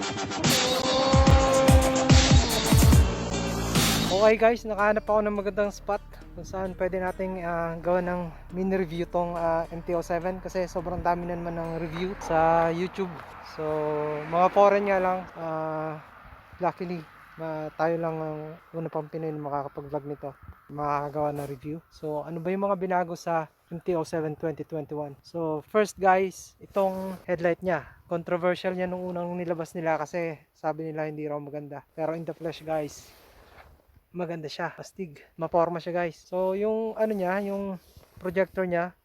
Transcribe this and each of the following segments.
Okay guys, nakahanap ako ng magandang spot kung saan pwede nating gawa ng mini review tong MT-07 kasi sobrang dami na naman ng review sa YouTube. So mga foreign nga lang, luckily tayo lang ang una pang Pinoy na makakapag-vlog nito, makakagawa ng review. So ano ba yung mga binago sa MT-07 2021? So first guys, itong headlight niya, controversial niya nung unang nilabas nila kasi sabi nila hindi raw maganda, pero in the flesh guys, maganda siya, astig, maporma siya guys. So yung ano niya, yung projector niya,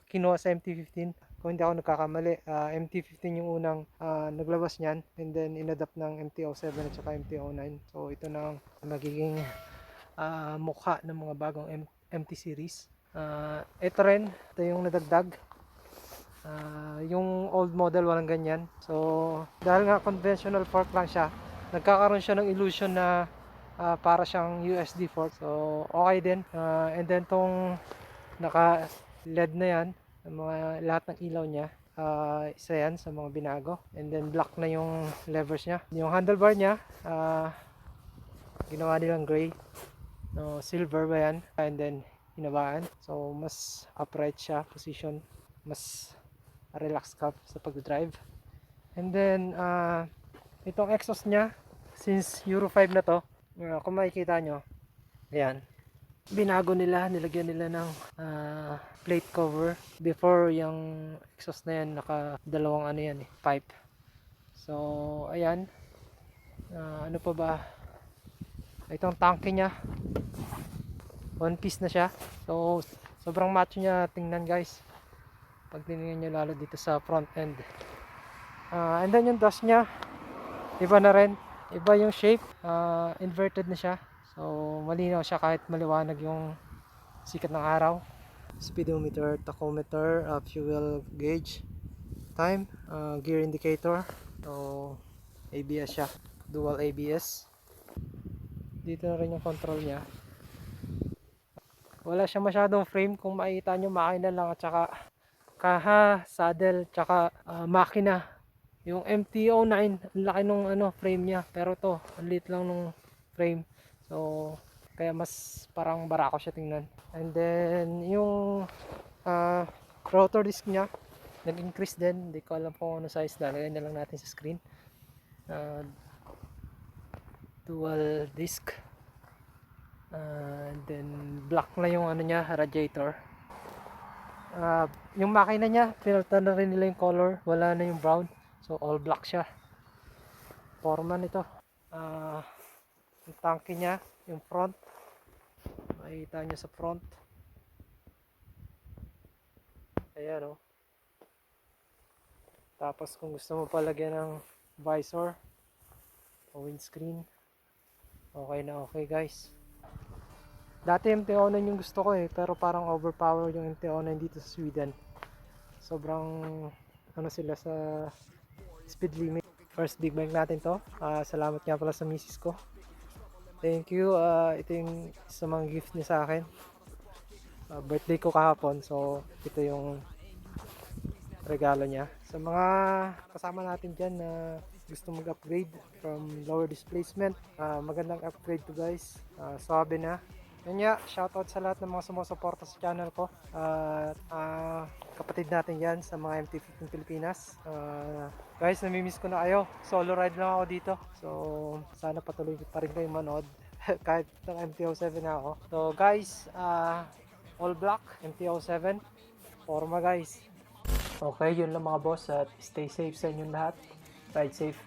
kinuha sa MT-15 kung hindi ako nagkakamali. MT-15 yung unang naglabas niyan, and then inadapt ng MT-07 at saka MT-09. So ito na ang magiging mukha ng mga bagong MT series. Ito rin, ito yung nadagdag. Yung old model walang ganyan. So dahil nga conventional fork lang siya, nagkakaroon siya ng illusion na para siyang USD fork. So okay din. And then tong naka LED na yan, mga lahat ng ilaw niya, isa yan sa mga binago. And then black na yung levers niya. Yung handlebar niya, ginawa nilang gray, no, silver ba yan, and then hinabaan. So mas upright siya, position, mas relax ka sa pag-drive. And then itong exhaust niya, since Euro 5 na to, kung makikita nyo, ayan, binago nila, nilagyan nila ng plate cover. Before yung exhaust na yan, naka dalawang ano yan pipe. So ayan, ano pa ba, itong tanke nya, one piece na siya. So sobrang macho nya tingnan guys, pag tinignan nyo lalo dito sa front end. And then yung dust nya, iba na rin, iba yung shape, inverted na siya. So malinaw siya kahit maliwanag yung sikat ng araw. Speedometer, tachometer, fuel gauge, time, gear indicator. So ABS siya, dual ABS. Dito na rin yung control niya. Wala siya masyadong frame, kung makikita nyo makina lang, at saka kaha, saddle, tsaka makina. Yung MT-09, ang laki nung frame niya, pero to ang liit lang nung frame. So kaya mas parang barako siya tingnan. And then yung rotor disc niya nag-increase din, hindi ko alam kung ano size, lalagay na lang natin sa screen. Dual disc, and then black na yung ano niya, radiator. Yung makina niya, pinalitan na rin nila yung color, wala na yung brown, so all black siya. Foreman ito. Yung tanke niya, yung front, makikita nyo sa front, ayan o. Tapos kung gusto mo palagyan ng visor o windscreen, okay na okay guys. Dati MT-09 yung gusto ko pero parang overpower yung MT-09 dito sa Sweden. Sobrang ano sila sa speed limit. First big bike natin to. Salamat nga pala sa misis ko. Thank you. Ito yung sa mga gift niya sa akin. Birthday ko kahapon, so ito yung regalo niya. Sa mga kasama natin dyan na gusto mag-upgrade from lower displacement, magandang upgrade to guys. Sabi na. Yun nga, shoutout sa lahat ng mga sumusuporta sa channel ko. Kapatid natin yan sa mga MT-15 Pilipinas. Guys, namimiss ko na kayo. Solo ride lang ako dito. So, sana patuloy pa rin kayong manood. Kahit ng MT-07 na ako. So guys, all black, MT-07. Forma guys. Okay, yun lang mga boss. At stay safe sa inyong lahat. Ride safe.